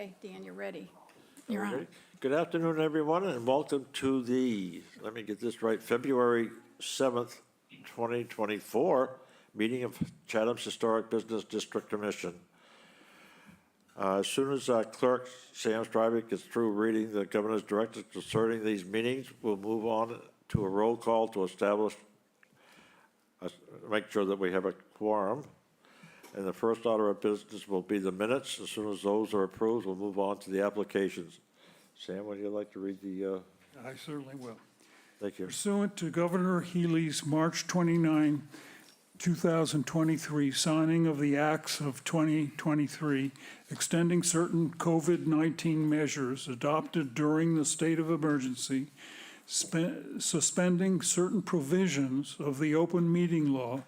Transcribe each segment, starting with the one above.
Okay, Dan, you're ready. You're on. Okay. Good afternoon, everyone, and welcome to the, let me get this right, February 7th, 2024 meeting of Chatham's Historic Business District Commission. As soon as Clerk Sam Stryber gets through reading the governor's directives concerning these meetings, we'll move on to a roll call to establish, make sure that we have a quorum. And the first order of business will be the minutes. As soon as those are approved, we'll move on to the applications. Sam, would you like to read the? I certainly will. Thank you. Pursuant to Governor Healy's March 29, 2023 signing of the Acts of 2023 extending certain COVID-19 measures adopted during the state of emergency, suspending certain provisions of the open meeting law,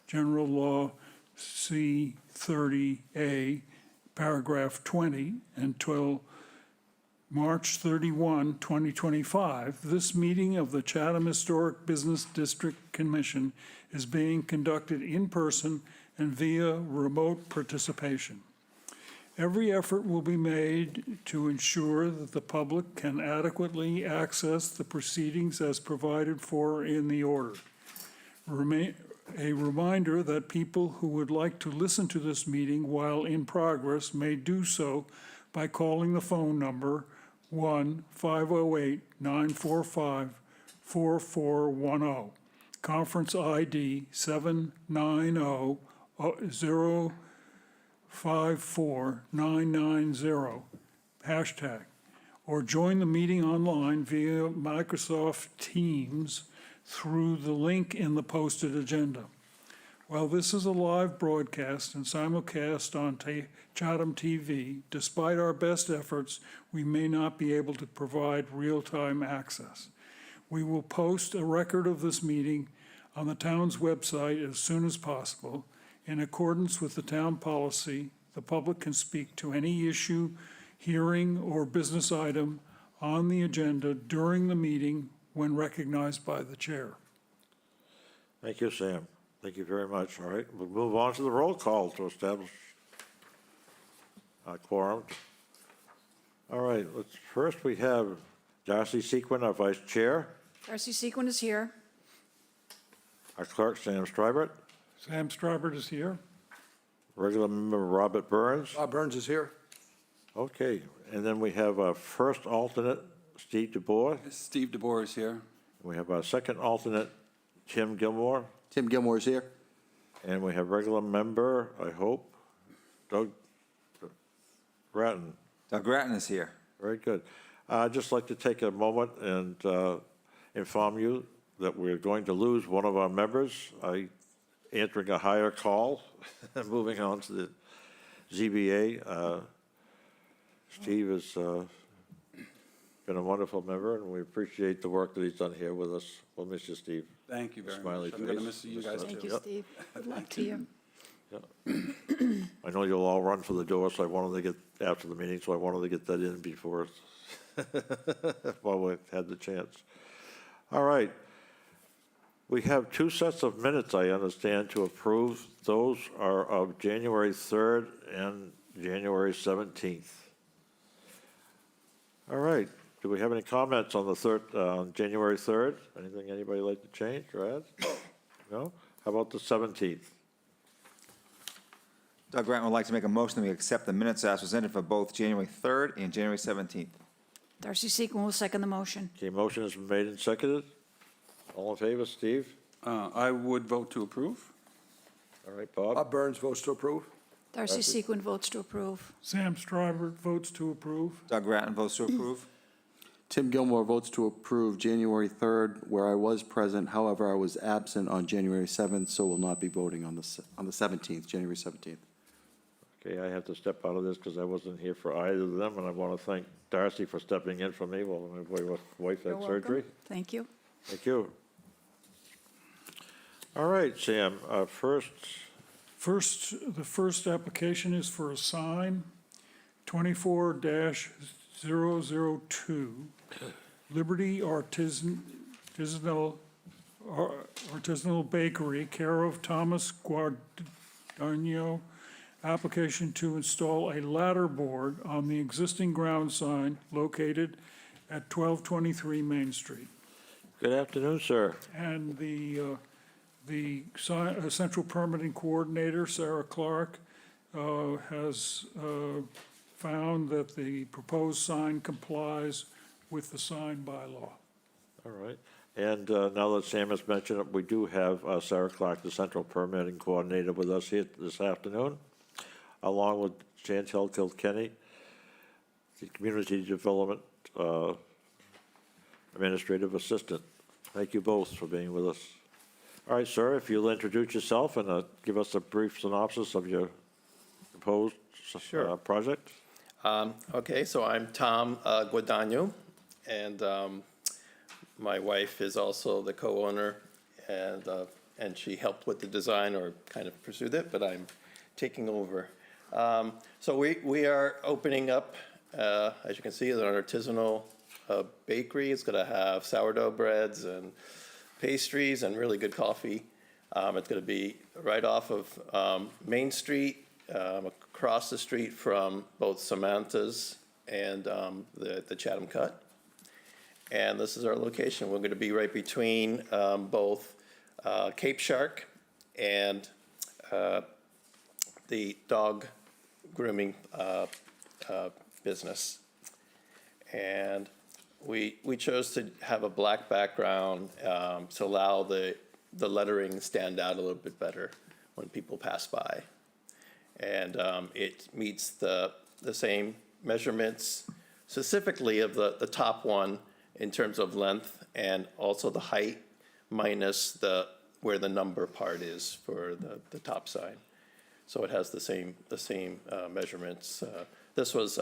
General Law C-30A, paragraph 20, until March 31, 2025, this meeting of the Chatham Historic Business District Commission is being conducted in person and via remote participation. Every effort will be made to ensure that the public can adequately access the proceedings as provided for in the order. A reminder that people who would like to listen to this meeting while in progress may do so by calling the phone number 1-508-945-4410, conference ID 790-054-990, hashtag, or join the meeting online via Microsoft Teams through the link in the posted agenda. While this is a live broadcast and simulcast on Chatham TV, despite our best efforts, we may not be able to provide real-time access. We will post a record of this meeting on the town's website as soon as possible. In accordance with the town policy, the public can speak to any issue, hearing, or business item on the agenda during the meeting when recognized by the chair. Thank you, Sam. Thank you very much. All right, we'll move on to the roll call to establish quorum. All right, first we have Darcy Sequin, our vice chair, Darcy Sequin is here. our clerk, Sam Stryber, Sam Stryber is here. regular member Robert Burns. Bob Burns is here. Okay, and then we have our first alternate, Steve DeBoer. Steve DeBoer is here. We have our second alternate, Tim Gilmore. Tim Gilmore is here. And we have regular member, I hope, Doug Bratton. Doug Grattan is here. Very good. I'd just like to take a moment and inform you that we're going to lose one of our members. Answering a higher call, moving on to the ZBA. Steve has been a wonderful member, and we appreciate the work that he's done here with us. We'll miss you, Steve. Thank you very Smiley much. I'm going to face. miss you guys Thank too. you, Steve. Good luck to you. I know you'll all run for the door, so I wanted to get, after the meeting, so I wanted to get that in before, while we had the chance. All right. We have two sets of minutes, I understand, to approve. Those are of January 3rd and January 17th. All right. Do we have any comments on the on January 3rd? Anything anybody like to change or add? No? How about the 17th? Doug Grattan would like to make a motion that we accept the minutes as presented for both January 3rd and January 17th. Darcy Sequin will second the motion. Okay, motion has been made and seconded. All in favor, Steve? I would vote to approve. All right, Bob? Bob Burns votes to approve. Darcy Sequin votes to approve. Sam Stryber votes to approve. Doug Grattan votes to approve. Tim Gilmore votes to approve January 3rd, where I was present. However, I was absent on January 7th, so will not be voting on the 17th, January 17th. Okay, I have to step out of this because I wasn't here for either of them, and I want to thank Darcy for stepping in for me while my wife You're had welcome. surgery. Thank you. Thank you. All right, Sam, the first application is for a sign, 24-002, Liberty Artisanal Bakery, care of Thomas Guardano application to install a ladder board on the existing ground sign located at 1223 Main Street. Good afternoon, sir. And Central Permitting Coordinator, Sarah Clark, has found that the proposed sign complies with the sign bylaw. All right. And now that Sam has mentioned it, we do have Sarah Clark, the Central Permitting Coordinator, with us here this afternoon, along with Chantel Kilkenny, the Community Development Administrative Assistant. Thank you both for being with us. All right, sir, if you'll introduce yourself and give us a brief synopsis of your proposed Sure. project. Okay, so I'm Tom Guadagno, and my wife is also the co-owner, and she helped with the design or kind of pursued it, but I'm taking over. So we are opening up, as you can see, an artisanal bakery. It's going to have sourdough breads and pastries and really good coffee. It's going to be right off of Main Street, across the street from both Samantha's and the Chatham Cut. And this is our location. We're going to be right between both Cape Shark and the dog grooming business. And we chose to have a black background to allow the lettering to stand out a little bit better when people pass by. And it meets the same measurements, specifically of the top one in terms of length and also the height minus where the number part is for the top sign. So it has the same measurements. This was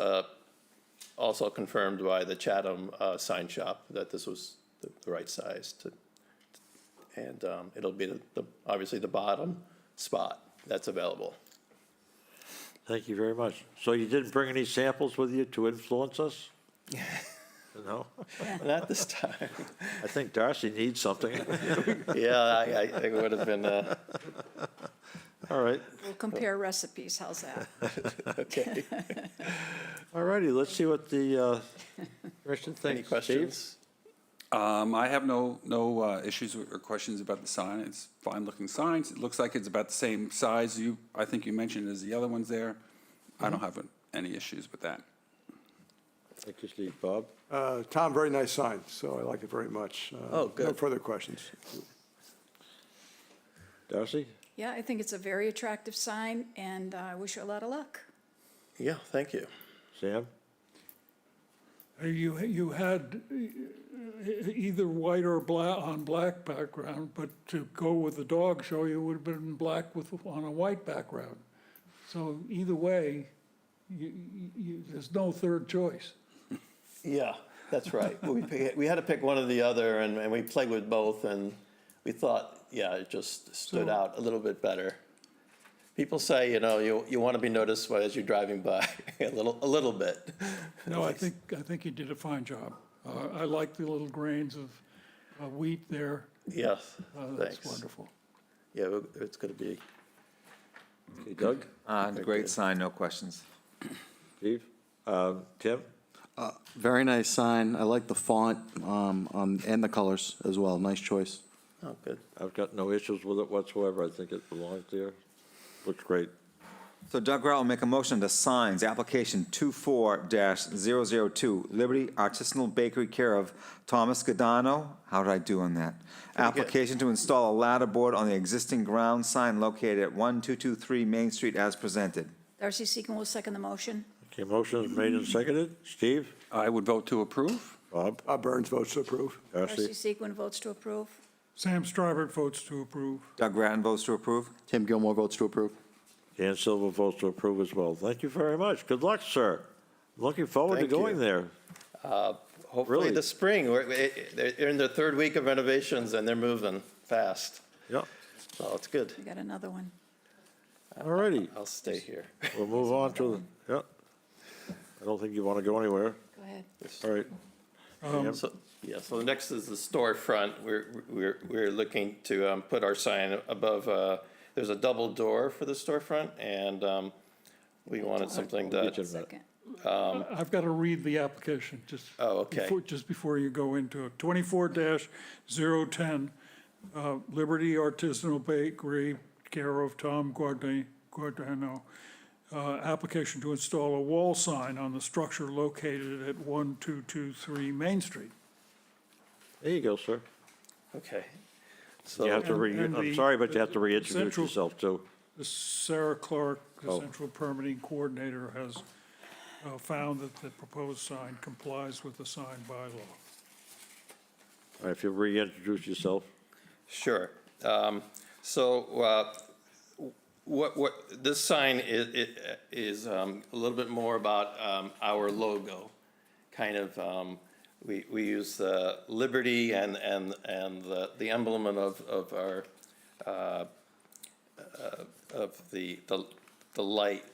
also confirmed by the Chatham sign shop that this was the right size and it'll be obviously the bottom spot that's available. Thank you very much. So you didn't bring any samples with you to influence us? No? Not this time. I think Darcy needs something. Yeah, I think it would have been, All right. We'll compare recipes, how's that? okay. All righty, let's see what the commission thinks. Any questions? I have no issues or questions about the sign. It's fine-looking signs. It looks like it's about the same size I think you mentioned as the other ones there. I don't have any issues with that. Thank you, Steve. Bob? Tom, very nice sign, so I like it very much. Oh, good. No further questions. Darcy? Yeah, I think it's a very attractive sign, and I wish you a lot of luck. Yeah, thank you. Sam? You had either white or black on black background, but to go with the dog show, you would have been black on a white background. So either way, there's no third choice. Yeah, that's right. We had to pick one or the other, and we played with both, and we thought, yeah, it just stood out a little bit better. People say, you want to be noticed as you're driving by a little bit. No, I think you did a fine job. I like the little grains of wheat there. Yes, That's thanks. wonderful. Yeah, it's going to be. Okay, Doug? Great sign, no questions. Steve? Tim? Very nice sign. I like the font and the colors as well. Nice choice. Oh, good. I've got no issues with it whatsoever. I think it belongs there. Looks great. So Doug Grau will make a motion to signs, application 24-002, Liberty Artisanal Bakery, care of Thomas Godano. How did I do on that? good. Application to install a ladder board on the existing ground sign located at 1223 Main Street as presented. Darcy Seacon will second the motion. Okay, motion is made and seconded. Steve? I would vote to approve. Bob? Bob Burns votes to approve. Darcy Darcy? Seacon votes to approve. Sam Strivert votes to approve. Doug Grattan votes to approve. Tim Gilmore votes to approve. Dan Silver votes to approve as well. Thank you very much. Good luck, sir. Looking forward to Thank you. going there. Hopefully Really? this spring. They're in their third week of renovations, and they're moving fast. Yeah. So it's good. We got another one. All righty. I'll stay here. We'll move on to, yeah. I don't think you want to go anywhere. Go ahead. All right. So the next is the storefront. We're looking to put our sign above, there's a double door for the storefront, and We wanted something Get that, you in a minute. Second. I've got to read the application just. Oh, okay. Just before you go into it. 24-010, Liberty Artisanal Bakery, care of Tom Guardano. Application to install a wall sign on the structure located at 1223 Main Street. There you go, sir. okay. You have to And I'm the- sorry, but you have to reintroduce central- yourself too. Sarah Clark, the Oh. Central Permitting Coordinator, has found that the proposed sign complies with the sign bylaw. All right, if you reintroduce yourself. Sure. What this sign is a little bit more about our logo. Kind of, we use the liberty and the emblem of our of the light,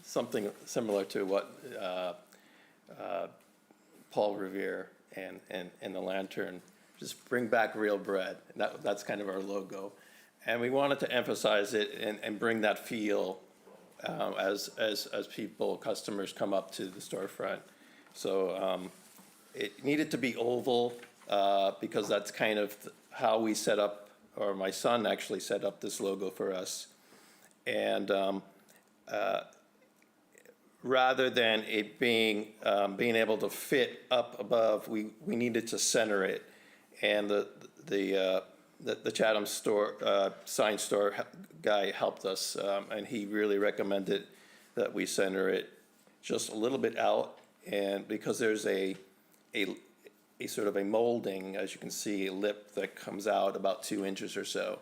something similar to what Paul Revere and the lantern, just bring back real bread. That's kind of our logo. And we wanted to emphasize it and bring that feel as people, customers come up to the storefront. So it needed to be oval because that's kind of how we set up, or my son actually set up this logo for us. And rather than it being able to fit up above, we needed to center it. And the Chatham store, sign store guy helped us, and he really recommended that we center it just a little bit out. And because there's a sort of a molding, as you can see, a lip that comes out about 2 inches or so.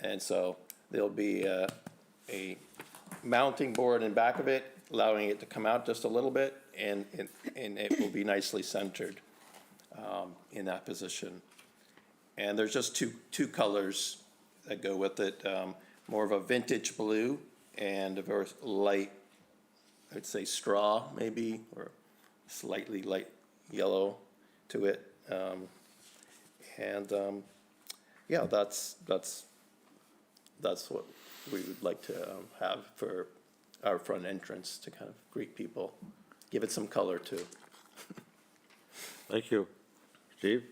And so there'll be a mounting board in back of it, allowing it to come out just a little bit, and it will be nicely centered in that position. And there's just two colors that go with it, more of a vintage blue and a very light, I'd say straw maybe, or slightly light yellow to it. Yeah, that's what we would like to have for our front entrance to kind of greet people, give it some color too. Thank you. Steve?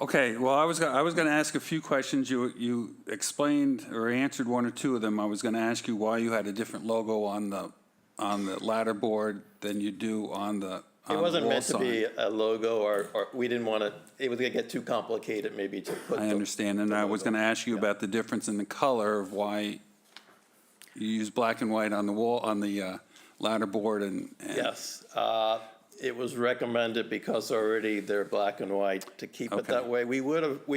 Okay, well, I was going to ask a few questions. You explained or answered one or two of them. I was going to ask you why you had a different logo on the ladder board than you do on the It wasn't wall meant to be sign. a logo, or we didn't want to, it was going to get too complicated maybe to put. I understand, and I was going to ask you about the difference in the color of why you use black and white on the wall, on the ladder board and. Yes, it was recommended because already they're black and white to keep it Okay. that way. We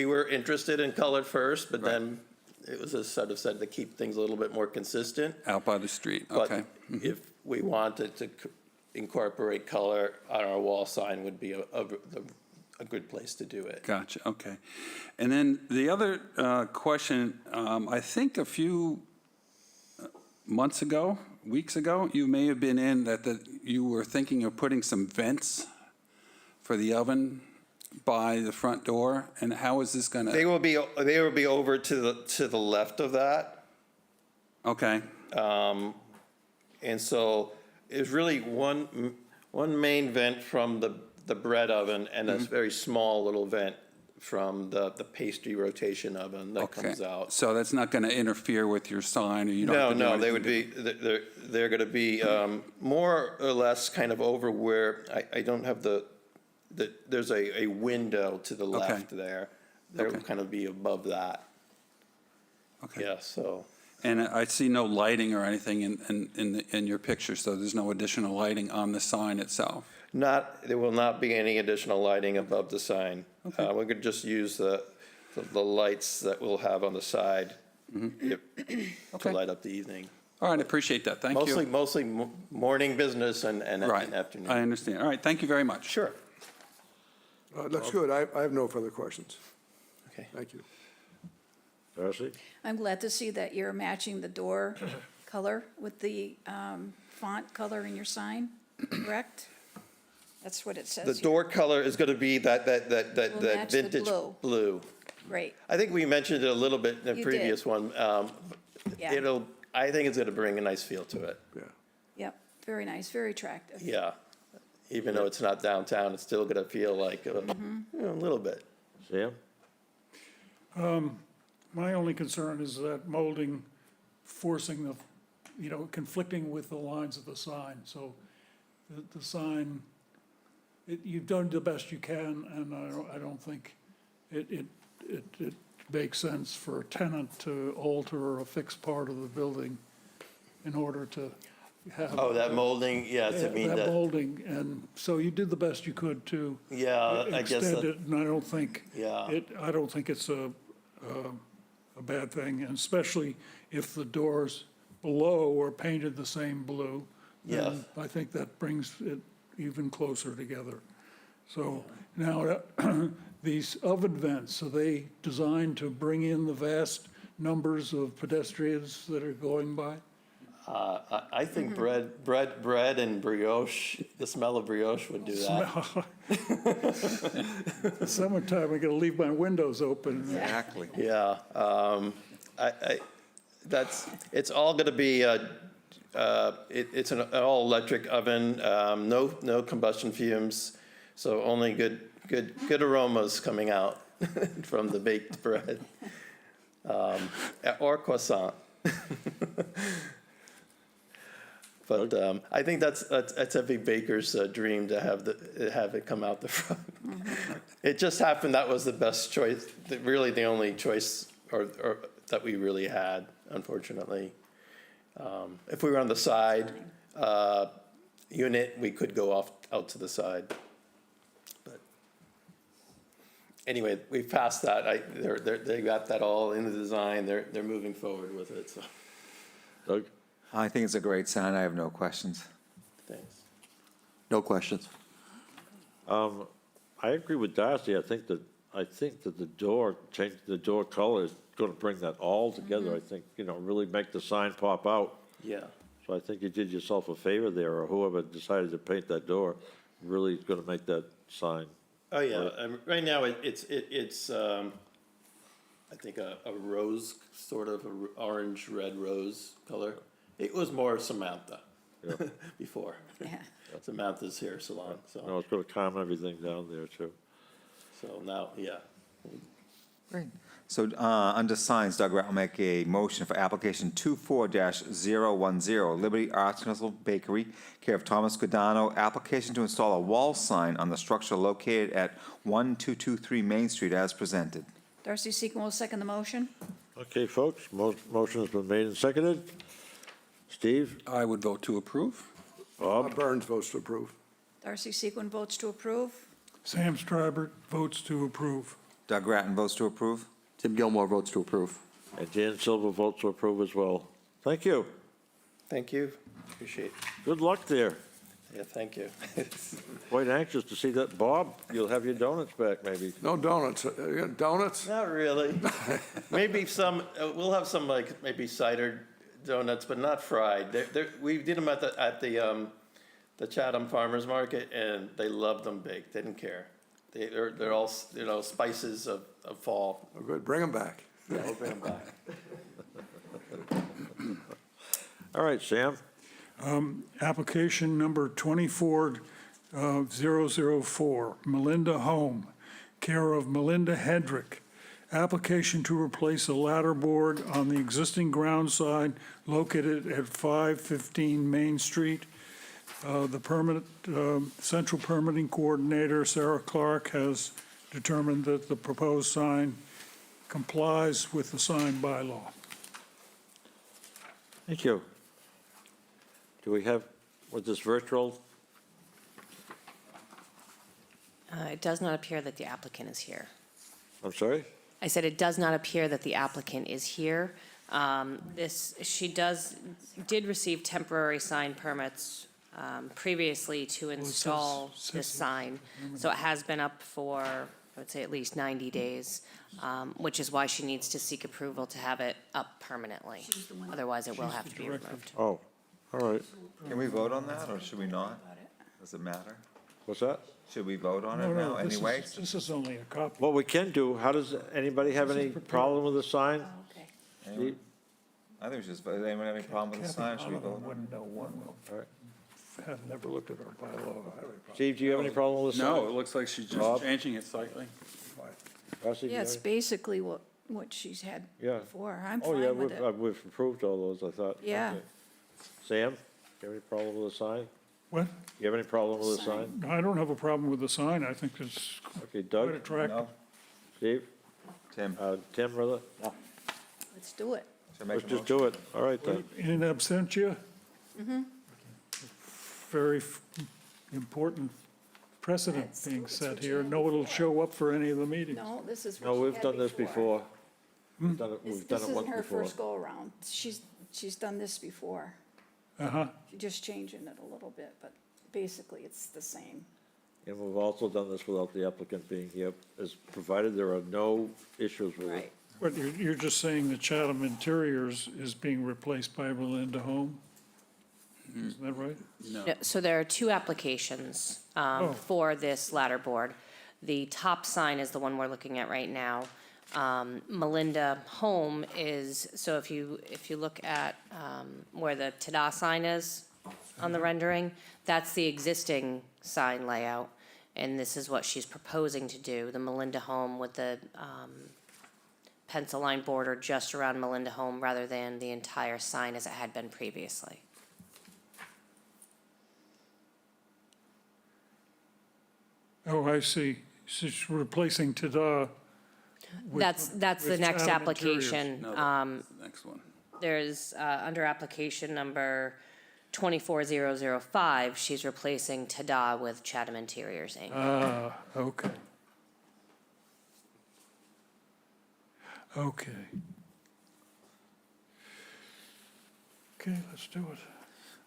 were interested in color first, but then it was just sort of said to keep things a little bit more consistent. Out by the street, But okay. if we wanted to incorporate color on our wall sign would be a good place to do it. Gotcha, okay. And then the other question, I think a few months ago, weeks ago, you may have been in that you were thinking of putting some vents for the oven by the front door, and how is this gonna? They will be over to the left of that. Okay, And so it's really one main vent from the bread oven and a very small little vent from the pastry rotation oven that okay. comes out. So that's not gonna interfere with your sign, or you don't have to do No, they anything would be, they're gonna be more or less kind of over where, I don't have there's a window to the left there. They'll Okay. kind of be above that. Okay. Yeah, so. And I see no lighting or anything in your picture, so there's no additional lighting on the sign itself? There will not be any additional lighting above the sign. We could just use the lights that we'll have on the side to Okay. light up the evening. All right, I appreciate that, thank you. Mostly morning business and Right, afternoon. I understand. All right, thank you very much. Sure. That's good. I have no further questions. Okay. Thank you. Darcy? I'm glad to see that you're matching the door color with the font color in your sign, correct? That's what it says The here. door color is going to be that Will match the vintage blue. blue. Great, I think we mentioned it a little bit in the You previous did. one. yeah. I think it's gonna bring a nice feel to it, Yeah. Yep, very nice, very attractive. yeah. Even though it's not downtown, it's still gonna feel like, a little bit. Sam? My only concern is that molding forcing the, conflicting with the lines of the sign. So the sign, you've done the best you can, and I don't think it makes sense for a tenant to alter a fixed part of the building in order to have. Oh, that molding, yeah, to me, That that, molding, and so you did the best you could to yeah, I guess extend that, it, and I don't think yeah. I don't think it's a bad thing, and especially if the doors below are painted the same blue. Then I think that brings it even closer together. So now, these oven vents, are they designed to bring in the vast numbers of pedestrians that are going by? I think bread and brioche, the smell of brioche would do that. Summertime, I gotta leave my windows open. Exactly. Yeah, it's all gonna be, it's an all-electric oven, no combustion fumes, so only good aromas coming out from the baked bread, or croissant. But I think that's every baker's dream to have it come out the front. It just happened that was the best choice, really the only choice or that we really had, unfortunately. If we were on the side unit, we could go out to the side. But anyway, we've passed that. They got that all in the design. They're moving forward with it. So Doug? I think it's a great sign. I have no questions. thanks. No questions. I agree with Darcy. I think that the door, changing the door color is going to bring that all together. I think, really make the sign pop out. Yeah. So I think you did yourself a favor there, or whoever decided to paint that door really is going to make that sign. Oh yeah. Right now it's I think a rose, sort of a orange red rose color. It was more Samantha before. Yeah. Samantha's hair salon. No, So it's going to calm everything down there, too. now, yeah. Great. So, under signs, Doug Rat will make a motion for application 24-010, Liberty Arts Council Bakery, care of Thomas Godano, application to install a wall sign on the structure located at 1223 Main Street as presented. Darcy Seacon will second the motion. Okay, folks, motion has been made and seconded. Steve? I would vote to approve. Bob? Burns votes to approve. Darcy Sequin votes to approve. Sam Strybert votes to approve. Doug Ratton votes to approve. Tim Gilmore votes to approve. And Dan Silver votes to approve as well. Thank you. Thank you. Appreciate it. Good luck there. Yeah, thank you. Quite anxious to see that. Bob, you'll have your donuts back, maybe. No donuts. You got donuts? Not really. Maybe we'll have some maybe cider donuts, but not fried. We did them at the Chatham Farmers Market, and they loved them baked. They didn't care. They're all spices of fall. Oh, good. Bring them back. Yeah, we'll bring them back. All right, Sam? Application number 24004, Melinda Home, care of Melinda Hedrick. Application to replace a ladder board on the existing ground sign located at 515 Main Street. The Central Permitting Coordinator, Sarah Clark, has determined that the proposed sign complies with the sign bylaw. Thank you. Do we have, with this virtual? It does not appear that the applicant is here. I'm sorry? I said it does not appear that the applicant is here. She did receive temporary sign permits previously to install this sign. So it has been up for, I would say, at least 90 days, which is why she needs to seek approval to have it up permanently. Otherwise, it will have to be removed. Oh, all right. Can we vote on that, or should we not? Does it matter? What's that? Should we vote on it No, now this anyway? This is only a copy. What we can do, how does, anybody have any problem with the sign? Okay. Steve? I think we should just vote. Anyone have any problem with the sign? Should we vote? Wouldn't know one. All right. I've never looked at our bylaw. Steve, do you have any problem with the sign? No, it looks like she's Bob? just changing it slightly. Darcy, do you Yeah, have it's any- basically what she's had Yeah. before. I'm Oh, yeah, fine with it. we've approved all those, I thought. Yeah. Okay. Sam, do you have any problem with the sign? What? You have any problem with the sign? I don't have a problem with the sign. I think it's Okay, quite Doug, attractive. No? Steve, Tim? Tim, rather? Let's do it. Should I make Let's a just motion? do it. All right, then. In absentia? Very important precedent That's- being that's set what you here. had No one will before. show up for any of the meetings. No, this is what No, she we've had done this before. We've done it, This we've done it once isn't her before. first go-around. She's done this before. Uh-huh. She's just changing it a little bit, but basically it's the same. And we've also done this without the applicant being here, as provided there are no issues with Right. it. But you're just saying that Chatham Interiors is being replaced by Melinda Home? Isn't that right? No, so there are two applications Oh. for this ladder board. The top sign is the one we're looking at right now. Melinda Home is, so if you look at where the ta-da sign is on the rendering, that's the existing sign layout, and this is what she's proposing to do, the Melinda Home with the pencil line border just around Melinda Home rather than the entire sign as it had been previously. Oh, I see. She's replacing ta-da. with- That's the with next Chatham Interiors. application. No, that's the next one. There's, under application number 24005, she's replacing ta-da with Chatham Interiors, Inc. Ah, okay. Okay. Okay, let's do it.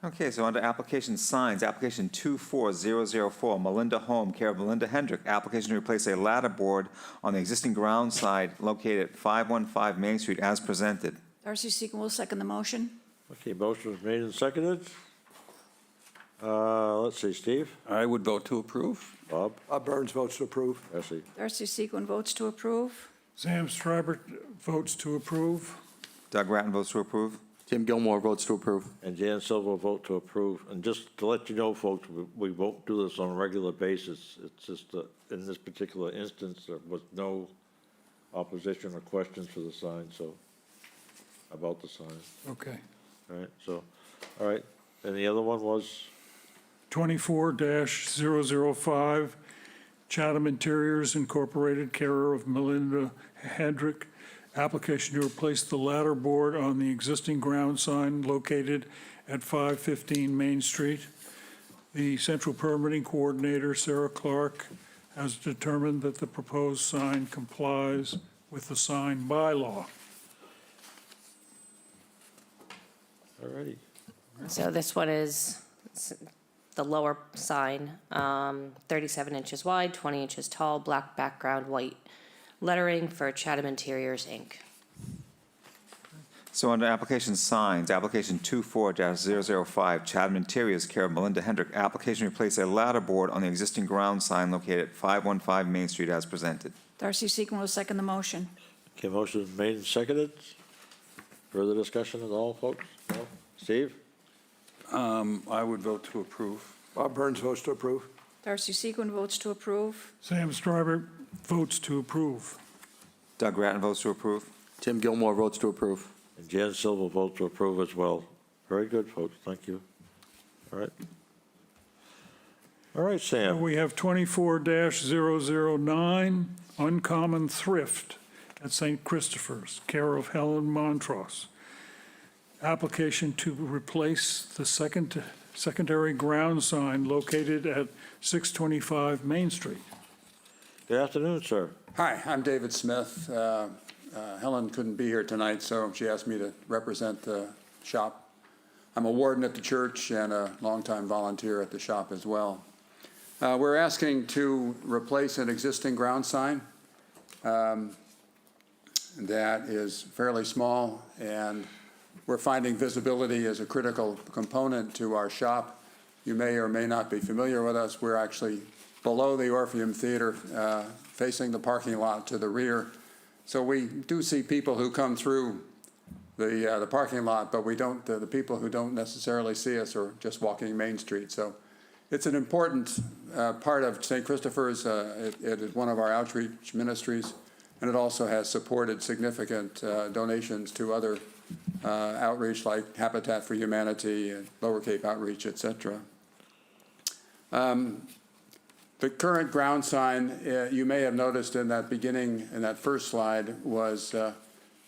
Okay, so under application signs, application 24004, Melinda Home, care of Melinda Hendrick, application to replace a ladder board on the existing ground side located at 515 Main Street as presented. Darcy Seacon will second the motion. Okay, motion was made and seconded. Let's see, Steve, I would vote to approve. Bob, Bob Burns votes to approve. Darcy. Darcy Seacon votes to approve. Sam Streiber votes to approve. Doug Ratton votes to approve. Tim Gilmore votes to approve. And Jan Silver vote to approve. And just to let you know, folks, we won't do this on a regular basis. It's just that in this particular instance, there was no opposition or questions for the sign, so, about the sign. Okay. All right, so, all right. And the other one was, 24-005, Chatham Interiors Incorporated, care of Melinda Hendrick. Application to replace the ladder board on the existing ground sign located at 515 Main Street. The Central Permitting Coordinator, Sarah Clark, has determined that the proposed sign complies with the sign bylaw. all righty. So this one is the lower sign, 37 inches wide, 20 inches tall, black background, white lettering for Chatham Interiors, Inc. So under application signs, application 24-005, Chatham Interiors, care of Melinda Hendrick, application to replace a ladder board on the existing ground sign located at 515 Main Street as presented. Darcy Seacon will second the motion. Okay, motion is made and seconded. Further discussion at all, folks? No? Steve? I would vote to approve. Bob Burns votes to approve. Darcy Seacon votes to approve. Sam Streiber votes to approve. Doug Ratton votes to approve. Tim Gilmore votes to approve. And Jan Silver votes to approve as well. Very good, folks, thank you. All right. All right, Sam. We have 24-009, Uncommon Thrift at St. Christopher's, care of Helen Montross. Application to replace the secondary ground sign located at 625 Main Street. Good afternoon, sir. Hi, I'm David Smith. Helen couldn't be here tonight, so she asked me to represent the shop. I'm a warden at the church and a longtime volunteer at the shop as well. We're asking to replace an existing ground sign that is fairly small, and we're finding visibility as a critical component to our shop. You may or may not be familiar with us. We're actually below the Orpheum Theater, facing the parking lot to the rear. So we do see people who come through the parking lot, but we don't, the people who don't necessarily see us are just walking Main Street. So it's an important part of St. Christopher's. It is one of our outreach ministries, and it also has supported significant donations to other outreach like Habitat for Humanity and Lower Cape Outreach, et cetera. The current ground sign, you may have noticed in that beginning, in that first slide, was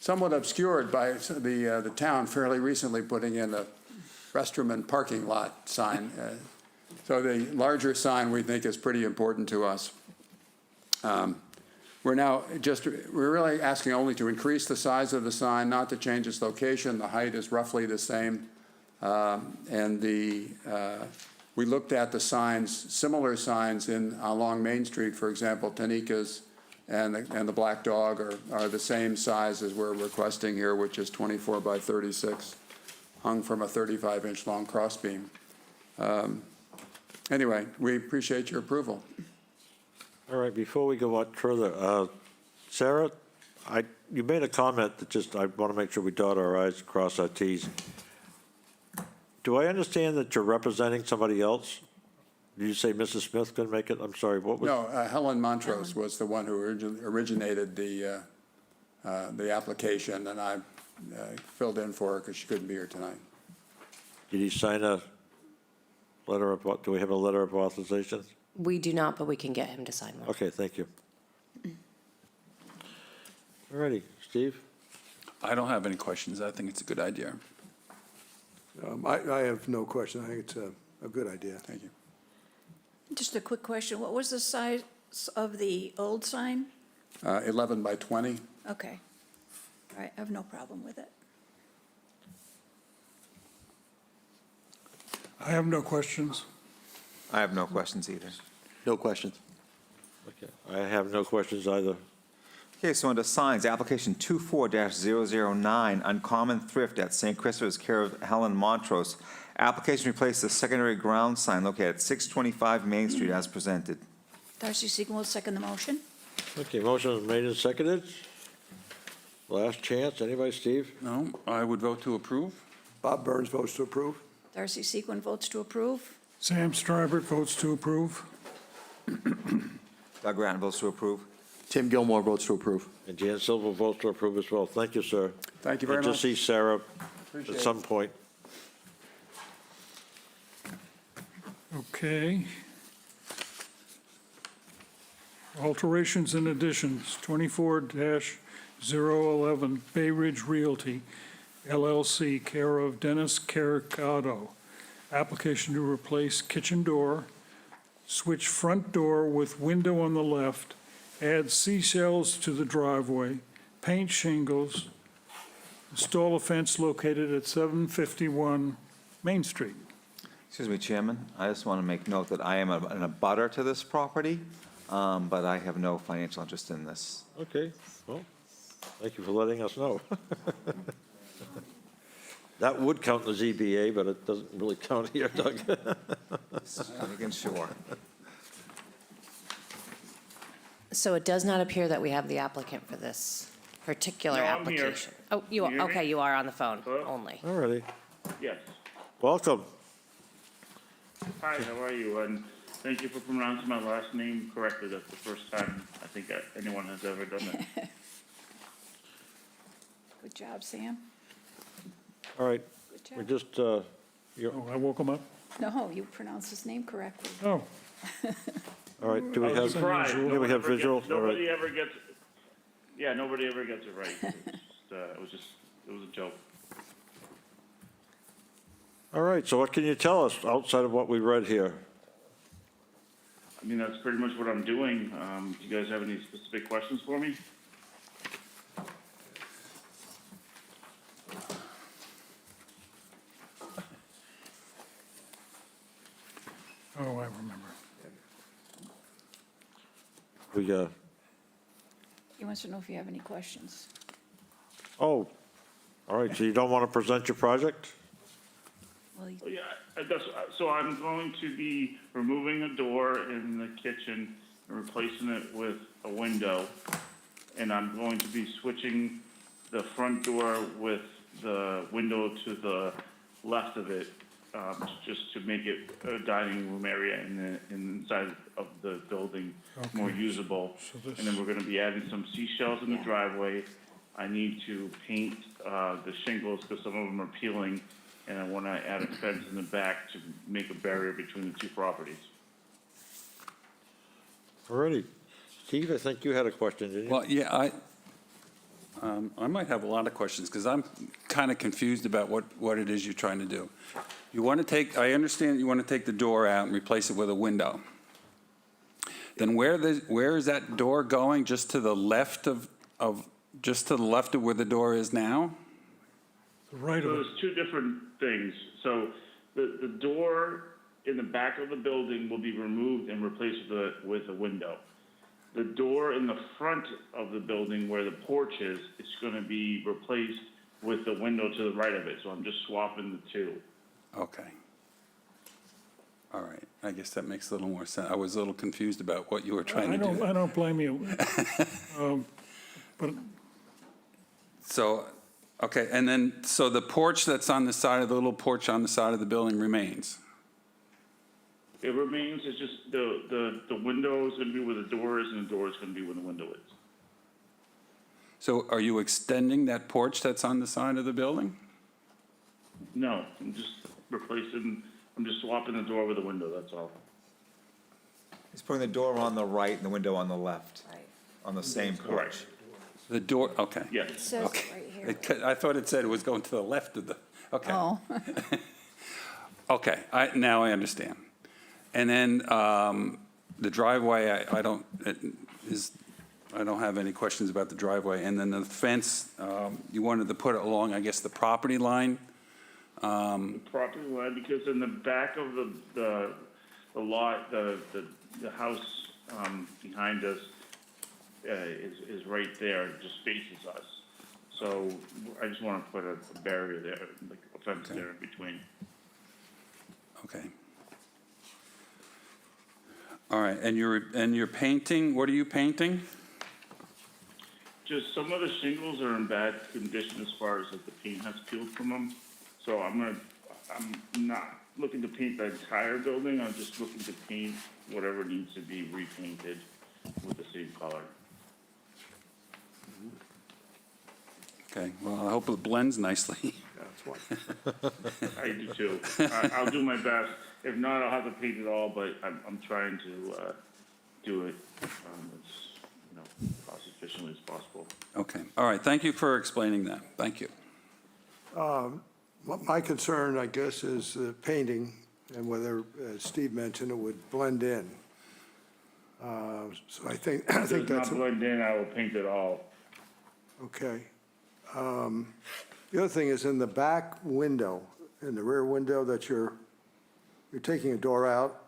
somewhat obscured by the town fairly recently putting in a restroom and parking lot sign. So the larger sign we think is pretty important to us. We're really asking only to increase the size of the sign, not to change its location. The height is roughly the same. We looked at the signs, similar signs along Main Street, for example, Tanika's and the Black Dog are the same size as we're requesting here, which is 24 by 36, hung from a 35-inch long crossbeam. Anyway, we appreciate your approval. All right, before we go on further, Sarah, you made a comment that I want to make sure we dot our i's and cross our t's. Do I understand that you're representing somebody else? Did you say Mrs. Smith couldn't make it? I'm sorry, what was? No, Helen Montrose was the one who originated the application, and I filled in for her because she couldn't be here tonight. Did he sign a letter of, do we have a letter of authorization? We do not, but we can get him to sign one. Okay, thank you. All righty, Steve? I don't have any questions. I think it's a good idea. I have no question. I think it's a good idea. Thank you. Just a quick question. What was the size of the old sign? 11 by 20. Okay. All right, I have no problem with it. I have no questions. I have no questions either. No questions. Okay, I have no questions either. Okay, so under signs, application 24-009, Uncommon Thrift at St. Christopher's, care of Helen Montrose. Application to replace the secondary ground sign located at 625 Main Street as presented. Darcy Seaton will second the motion. Okay, motion is made and seconded. Last chance, anybody, Steve? No, I would vote to approve. Bob Burns votes to approve. Darcy Sequin votes to approve. Sam Strybert votes to approve. Doug Grattan votes to approve. Tim Gilmore votes to approve. And Jan Silver votes to approve as well. Thank you, sir. Thank you very Good much. to see Sarah Appreciate at it. some point. Okay. Alterations and additions, 24-011 Bay Ridge Realty, LLC, care of Dennis Caricado. Application to replace kitchen door, switch front door with window on the left, add seashells to the driveway, paint shingles, install a fence located at 751 Main Street. Excuse me, Chairman, I just want to make note that I am an abutter to this property, but I have no financial interest in this. Okay, well, thank you for letting us know. That would count in the ZBA, but it doesn't really count here, Doug. Just making sure. So it does not appear that we have the applicant for this particular No, I'm here. application. Oh, you Can you are, hear me? okay, you are on the phone Hello? only. All righty, Yes. welcome. Hi, how are you? And thank you for pronouncing my last name correctly. That's the first time I think that anyone has ever done it. Good job, Sam. All right, Good we job. just, you're, Oh, I woke him up? No, you pronounced his name correctly. Oh, all right, do we I was have, surprised. do No we one have ever visual? gets- All right. Nobody ever gets, yeah, nobody ever gets it right. It was a joke. All right, so what can you tell us outside of what we read here? I mean, that's pretty much what I'm doing. Do you guys have any specific questions for me? oh, I remember. We, He wants to know if you have any questions. oh, all right, so you don't want to present your project? Well, Oh, yeah, I guess, so I'm going to be removing a door in the kitchen and replacing it with a window. And I'm going to be switching the front door with the window to the left of it, just to make it a dining room area inside of the building more usable. And then we're gonna be adding some seashells in the driveway. I need to paint, the shingles, because some of them are peeling, and I wanna add a fence in the back to make a barrier between the two properties. Alrighty. Steve, I think you had a question, didn't you? Well, yeah, I might have a lot of questions, because I'm kind of confused about what it is you're trying to do. You want to take, I understand you want to take the door out and replace it with a window. Then where is that door going? Just to the left just to the left of where the door is now? Right So of it. there's two different things. So the door in the back of the building will be removed and replaced with a window. The door in the front of the building where the porch is gonna be replaced with the window to the right of it. So I'm just swapping the two. Okay. All right, I guess that makes a little more sense. I was a little confused about what you were trying to do. I don't blame you. But So, okay, and then, so the porch that's on the side of the little porch on the side of the building remains? It remains, it's just the window is gonna be where the door is and the door is gonna be where the window is. So are you extending that porch that's on the side of the building? No, I'm just swapping the door with the window, that's all. He's putting the door on the right and the window on the left, on the same porch. Correct. The door, okay. Yes. It says Okay. right here. I thought it said it was going to the left of the, okay. Oh, Okay, now I understand. And then the driveway, I don't have any questions about the driveway. And then the fence, you wanted to put it along, I guess, the property line? Property line, because in the back of the lot, the house behind us is right there, it just faces us. So I just want to put a barrier there, like a fence Okay. there in between. Okay. All right, and you're painting, what are you painting? Just some of the shingles are in bad condition as far as like the paint has peeled from them. So I'm not looking to paint the entire building, I'm just looking to paint whatever needs to be repainted with the same color. Okay, well, I hope it blends nicely. That's one. I do too. I'll do my best. If not, I'll have to paint it all, but I'm trying to do it as cost efficiently as possible. Okay, all right, thank you for explaining that. Thank you. My concern, I guess, is the painting and whether, as Steve mentioned, it would blend in. So I think If it does that's, not blend in, I will paint it all. okay. The other thing is in the back window, in the rear window that you're taking a door out,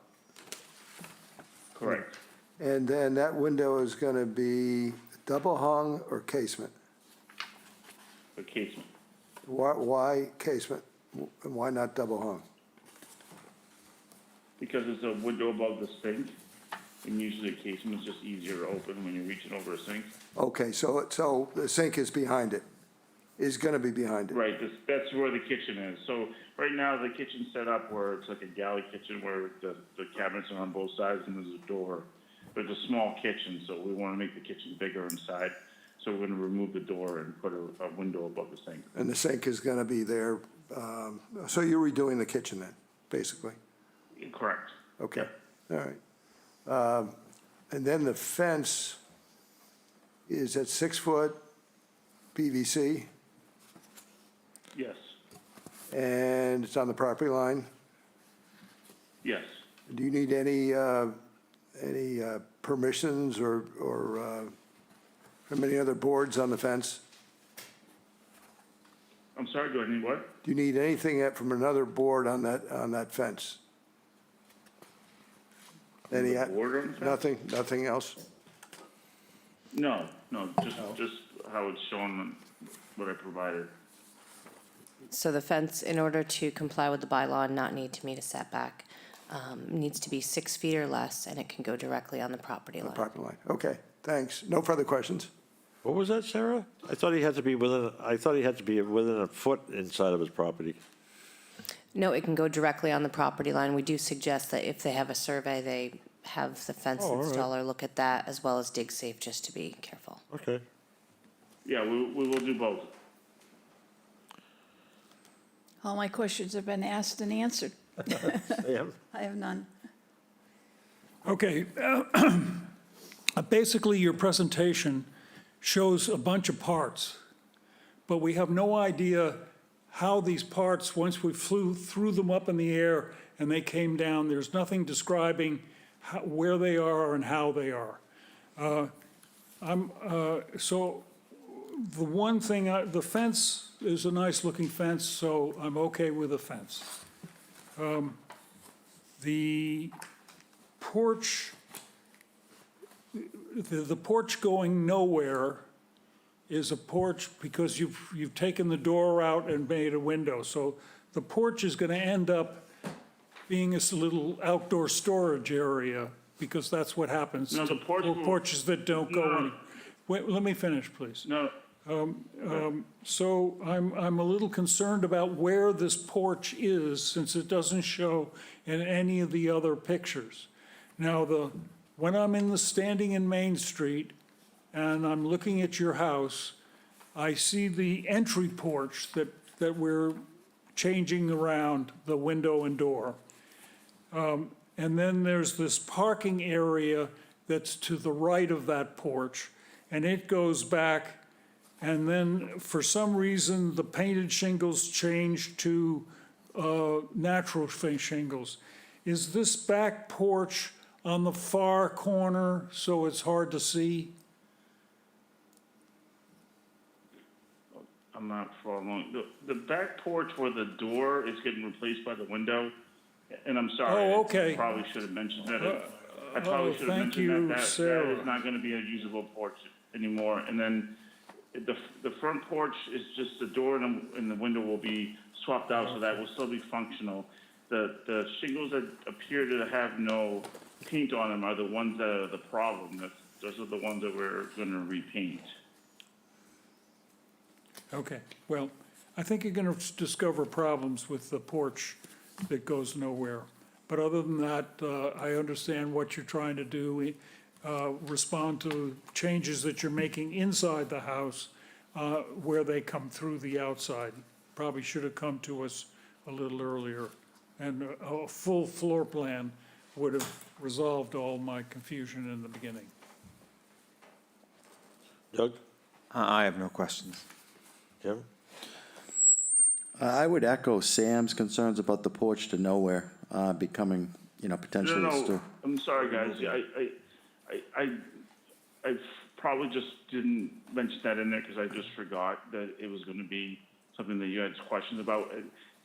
Correct. and then that window is going to be double hung or casement? The casement. Why casement? And why not double hung? Because it's a window above the sink, and usually a casement is just easier to open when you're reaching over a sink. Okay, so the sink is behind it, is going to be behind it? Right, that's where the kitchen is. So right now, the kitchen's set up where it's like a galley kitchen where the cabinets are on both sides and there's a door. But it's a small kitchen, so we want to make the kitchen bigger inside. So we're going to remove the door and put a window above the sink. And the sink is going to be there, so you're redoing the kitchen then, basically? Correct. Okay, all right. And then the fence is at 6 foot PVC, Yes, and it's on the property line. yes. Do you need any permissions or from any other boards on the fence? I'm sorry, do I need what? Do you need anything from another board on that fence? Any, The board on the fence? nothing else? No, just how it's shown on what I provided. So the fence, in order to comply with the bylaw and not need to meet a setback, needs to be 6 feet or less, and it can go directly on the property line. Property line, okay, thanks. No further questions? What was that, Sarah? I thought he had to be within a foot inside of his property. No, it can go directly on the property line. We do suggest that if they have a survey, they have the fence Oh, all right. installer look at that as well as dig safe, just to be careful. Okay. Yeah, we will do both. All my questions have been asked and answered. Sam? I have none. Okay. Basically, your presentation shows a bunch of parts, but we have no idea how these parts, once we threw them up in the air and they came down, there's nothing describing where they are and how they are. So the one thing, the fence is a nice-looking fence, so I'm okay with the fence. The porch, the porch going nowhere is a porch because you've taken the door out and made a window. So the porch is going to end up being this little outdoor storage area because that's what happens No, to the porch will- porches that don't go No. any. Wait, let me finish, please. No, So I'm a little concerned about where this porch is, since it doesn't show in any of the other pictures. Now, when I'm standing in Main Street and I'm looking at your house, I see the entry porch that we're changing around the window and door. And then there's this parking area that's to the right of that porch, and it goes back. And then, for some reason, the painted shingles changed to natural shingles. Is this back porch on the far corner, so it's hard to see? I'm not following. The back porch where the door is getting replaced by the window, and I'm sorry. Oh, okay. I probably should have mentioned that. I probably should have thank mentioned you, that. That Sarah. is not going to be a usable porch anymore. And then the front porch is just the door and the window will be swapped out, so that will still be functional. The shingles that appear to have no paint on them are the ones that are the problem. Those are the ones that we're going to repaint. Okay, well, I think you're going to discover problems with the porch that goes nowhere. But other than that, I understand what you're trying to do, respond to changes that you're making inside the house where they come through the outside. Probably should have come to us a little earlier. And a full floor plan would have resolved all my confusion in the beginning. Doug? I have no questions. Jim? I would echo Sam's concerns about the porch to nowhere becoming, potentially. No, I'm sorry, guys. I probably just didn't mention that in there because I just forgot that it was going to be something that you had questions about.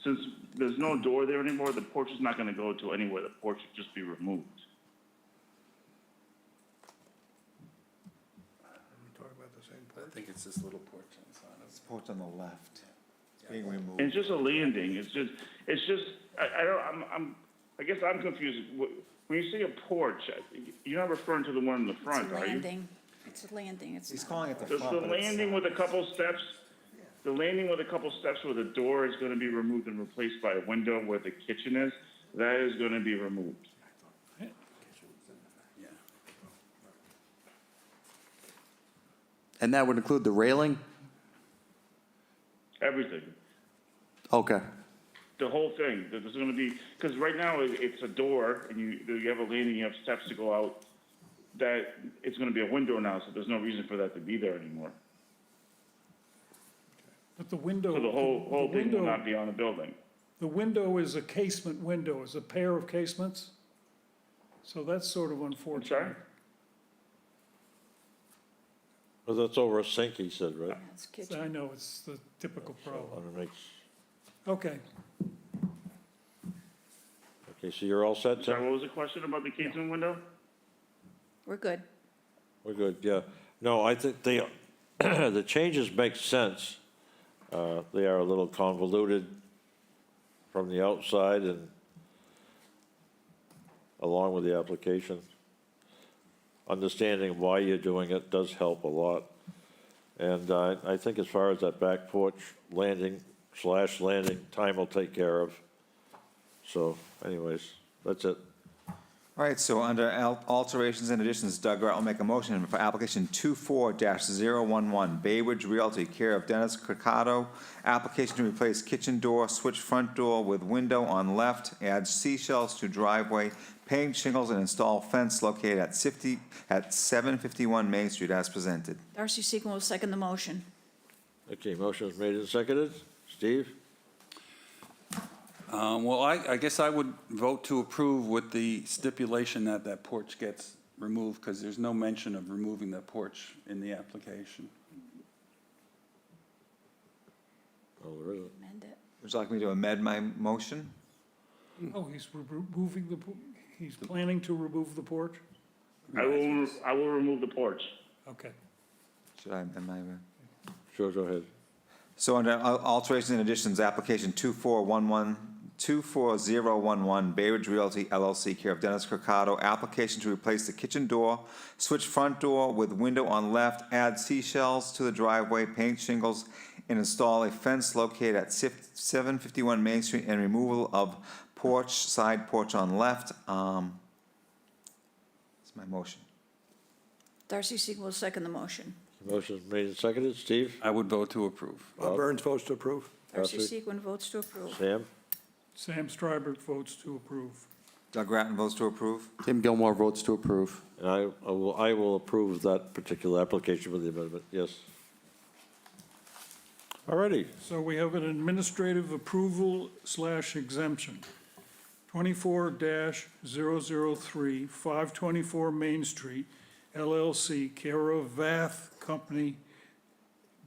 Since there's no door there anymore, the porch is not going to go to anywhere. The porch should just be removed. I think it's this little porch on the side of This porch on the left, it's being removed. And it's just a landing. It's just, I guess I'm confused. When you say a porch, you're not referring to the one in the It's front, a are you? landing. It's a landing. It's He's not. calling it the Does front, the but it's landing with a couple steps, the landing with a couple steps where the door is going to be removed and replaced by a window where the kitchen is, that is going to be removed. And that would include the railing? Everything. Okay. The whole thing. There's going to be, because right now it's a door and you have a landing, you have steps to go out. That it's going to be a window now, so there's no reason for that to be there anymore. But the window. So the whole thing will window- not be on the building. The window is a casement window, is a pair of casements. So that's sort of I'm unfortunate. sorry? Well, that's over a sink, he said, right? It's kitchen. I know, it's the typical problem. And it makes, Okay, okay, so you're all set, Sorry, Tim? what was the question about the casement window? We're good. We're good, yeah. No, I think the changes make sense. They are a little convoluted from the outside and along with the application. Understanding why you're doing it does help a lot. And I think as far as that back porch landing, time will take care of. So anyways, that's it. All right, so under alterations and additions, Doug Grant will make a motion for application 24-011, Bay Ridge Realty, care of Dennis Cricado. Application to replace kitchen door, switch front door with window on left, add seashells to driveway, paint shingles, and install fence located at 751 Main Street as presented. Darcy Sequin will second the motion. Okay, motion is made and seconded. Steve? Well, I guess I would vote to approve with the stipulation that that porch gets removed, because there's no mention of removing the porch in the application. Oh, there isn't. Amend it. Would you like me to amend my motion? Oh, he's removing he's planning to remove the porch? I will remove the porch. Okay. Should I amend my? Sure, go ahead. So under alterations and additions, application 24011, Bay Ridge Realty LLC, care of Dennis Cricado, application to replace the kitchen door, switch front door with window on left, add seashells to the driveway, paint shingles, and install a fence located at 751 Main Street, and removal of side porch on left. That's my motion. Darcy Sequin will second the motion. Motion is made and seconded. Steve? I would vote to approve. Bob Burns votes to approve. Darcy Darcy? Sequin votes to approve. Sam? Sam Stryber votes to approve. Doug Grattan votes to approve. Tim Gilmore votes to approve. And I will approve that particular application with the amendment, yes. All righty. So we have an administrative approval / exemption. 24-003, 524 Main Street, LLC, care of Vath Company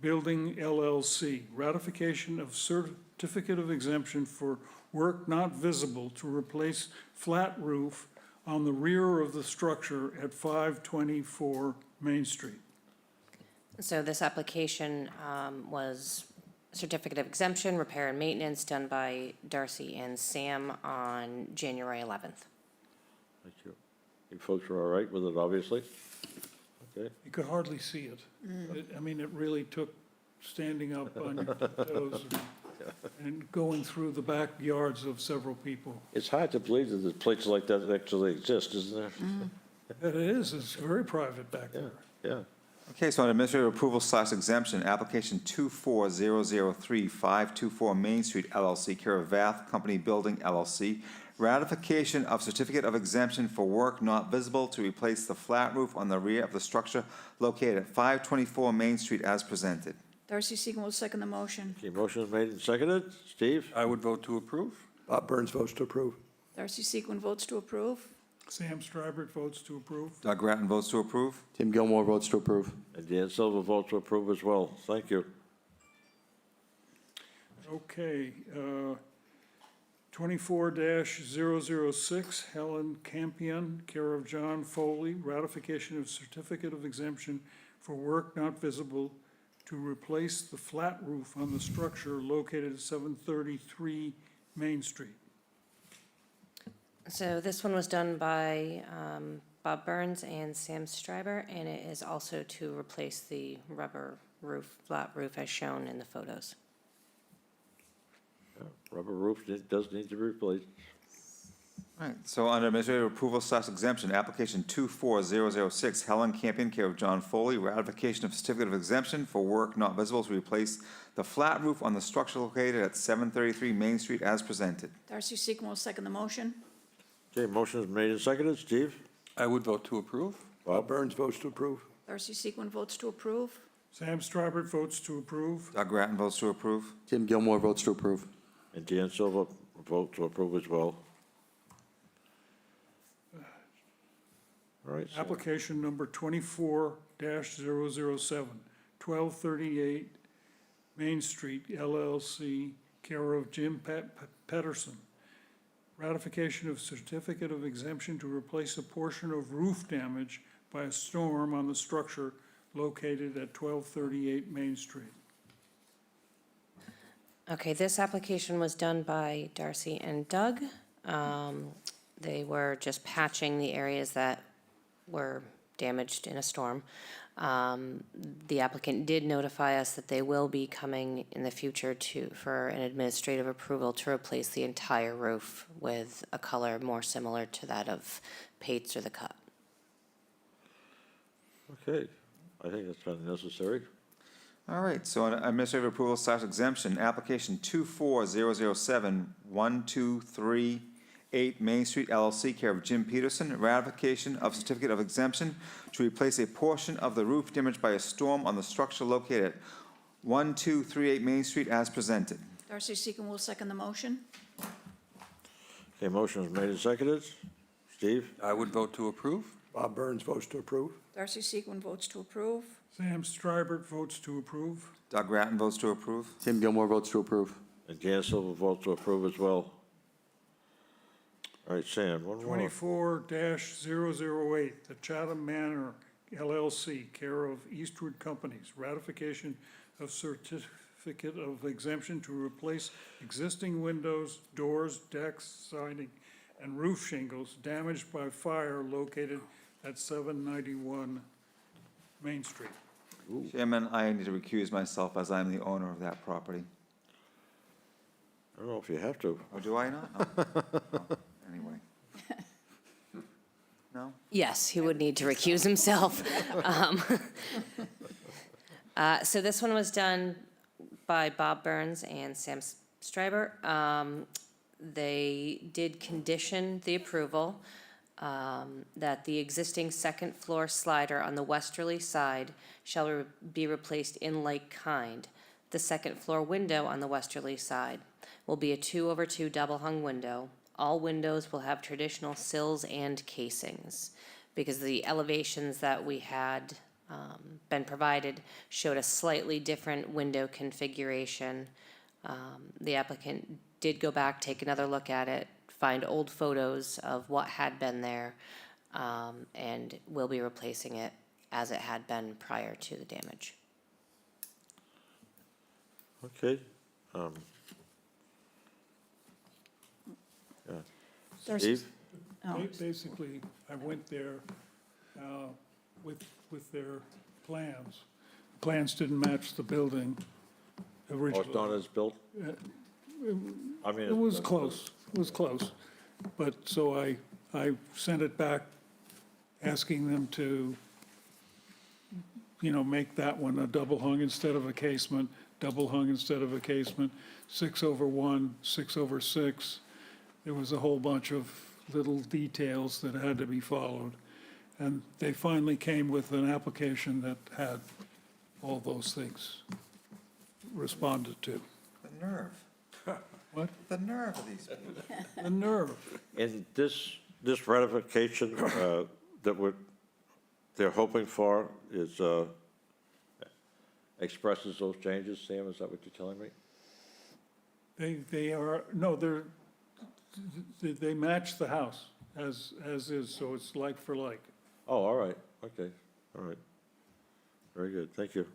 Building LLC. Ratification of certificate of exemption for work not visible to replace flat roof on the rear of the structure at 524 Main Street. So this application was certificate of exemption, repair and maintenance done by Darcy and Sam on January 11th. Thank you. You folks are all right with it, obviously? Okay. You could hardly see it. I mean, it really took standing up on your toes and going through the backyards of several people. It's hard to believe that a place like that actually exists, isn't it? It is, it's very private back Yeah, there. yeah. Okay, so on administrative approval / exemption, application 24003, 524 Main Street LLC, care of Vath Company Building LLC. Ratification of certificate of exemption for work not visible to replace the flat roof on the rear of the structure located at 524 Main Street as presented. Darcy Sequin will second the motion. Okay, motion is made and seconded. Steve? I would vote to approve. Bob Burns votes to approve. Darcy Sequin votes to approve. Sam Stryber votes to approve. Doug Grattan votes to approve. Tim Gilmore votes to approve. And Dan Silver votes to approve as well. Thank you. Okay, 24-006, Helen Campion, care of John Foley, ratification of certificate of exemption for work not visible to replace the flat roof on the structure located at 733 Main Street. So this one was done by Bob Burns and Sam Stryber, and it is also to replace the rubber roof, flat roof as shown in the photos. Rubber roof does need to be replaced. All right, so under administrative approval / exemption, application 24006, Helen Campion, care of John Foley, ratification of certificate of exemption for work not visible to replace the flat roof on the structure located at 733 Main Street as presented. Darcy Sequin will second the motion. Okay, motion is made and seconded. Steve? I would vote to approve. Bob Burns votes to approve. Darcy Sequin votes to approve. Sam Stryber votes to approve. Doug Grattan votes to approve. Tim Gilmore votes to approve. And Dan Silver vote to approve as well. All right. so- Application number 24-007, 1238 Main Street LLC, care of Jim Pedersen. Ratification of certificate of exemption to replace a portion of roof damage by a storm on the structure located at 1238 Main Street. Okay, this application was done by Darcy and Doug. They were just patching the areas that were damaged in a storm. The applicant did notify us that they will be coming in the future for an administrative approval to replace the entire roof with a color more similar to that of Pates or the Cut. Okay, I think that's kind of necessary. All right, so on administrative approval / exemption, application 24007-1238 Main Street LLC, care of Jim Peterson, ratification of certificate of exemption to replace a portion of the roof damaged by a storm on the structure located at 1238 Main Street as presented. Darcy Seacon will second the motion. Okay, motion is made and seconded. Steve? I would vote to approve. Bob Burns votes to approve. Darcy Seacon votes to approve. Sam Strybert votes to approve. Doug Ratton votes to approve. Tim Gilmore votes to approve. And Dan Silver votes to approve as well. All right, Sam, one more. 24-008, the Chatham Manor LLC, care of Eastwood Companies, ratification of certificate of exemption to replace existing windows, doors, decks, siding, and roof shingles damaged by fire located at 791 Main Street. Chairman, I need to recuse myself as I'm the owner of that property. I don't know if you have to. Or do I not? Oh. Oh, anyway. No? Yes, he would need to recuse himself. So this one was done by Bob Burns and Sam Stryber. They did condition the approval that the existing second floor slider on the westerly side shall be replaced in like kind. The second floor window on the westerly side will be a 2/2 double hung window. All windows will have traditional sills and casings, because the elevations that we had been provided showed a slightly different window configuration. The applicant did go back, take another look at it, find old photos of what had been there, and will be replacing it as it had been prior to the damage. Okay. Darcy- Steve? Oh, Basically, I went there with their plans. Plans didn't match the building Oh, originally. it's not as built? I mean. It was close, but, so I sent it back, asking them to, make that one a double hung instead of a casement, double hung instead of a casement, 6/1, 6/6. There was a whole bunch of little details that had to be followed. And they finally came with an application that had all those things responded to. The nerve. What? The nerve of these people. The nerve. And this ratification they're hoping for is, expresses those changes, Sam, is that what you're telling me? They match the house as is, so it's like for like. Oh, all right, okay, all right. Very good, thank you.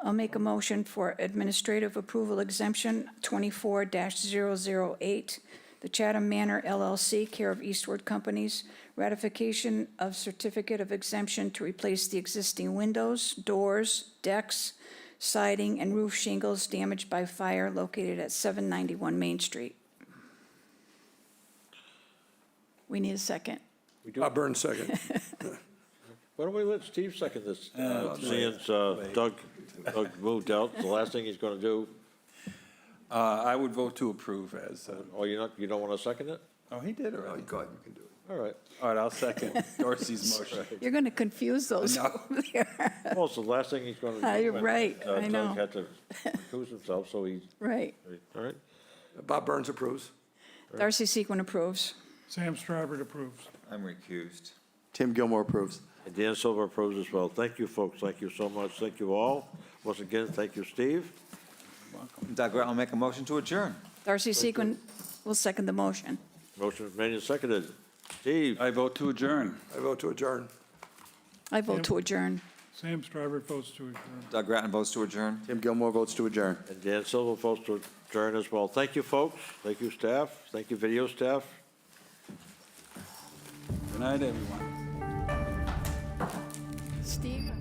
I'll make a motion for administrative approval exemption 24-008, the Chatham Manor LLC, care of Eastward Companies, ratification of certificate of exemption to replace the existing windows, doors, decks, siding, and roof shingles damaged by fire located at 791 Main Street. We need a second. Bob Burns, second. Why don't we let Steve second this, seeing Doug moved out, the last thing he's gonna do, I would vote to approve as, you don't wanna second it? oh, he did already. Go ahead, you can do it. All right, All right, I'll second Darcy's motion. You're going to confuse those No. over there. well, it's the last thing he's gonna do. You're when, right, I know. Doug had to recuse himself, so he, Right. all right, Bob Burns approves. Darcy Sequin approves. Sam Stryber approves. I'm recused. Tim Gilmore approves. and Dan Silver approves as well. Thank you, folks, thank you so much, thank you all. Once again, thank you, Steve. Doug Ratton will make a motion to adjourn. Darcy Sequin will second the motion. Motion is made and seconded. Steve? I vote to adjourn. I vote to adjourn. I vote to adjourn. Sam Stryber votes to adjourn. Doug Ratton votes to adjourn. Tim Gilmore votes to adjourn. And Dan Silver votes to adjourn as well. Thank you, folks. Thank you, staff. Thank you, video staff. Good night, everyone. Steve?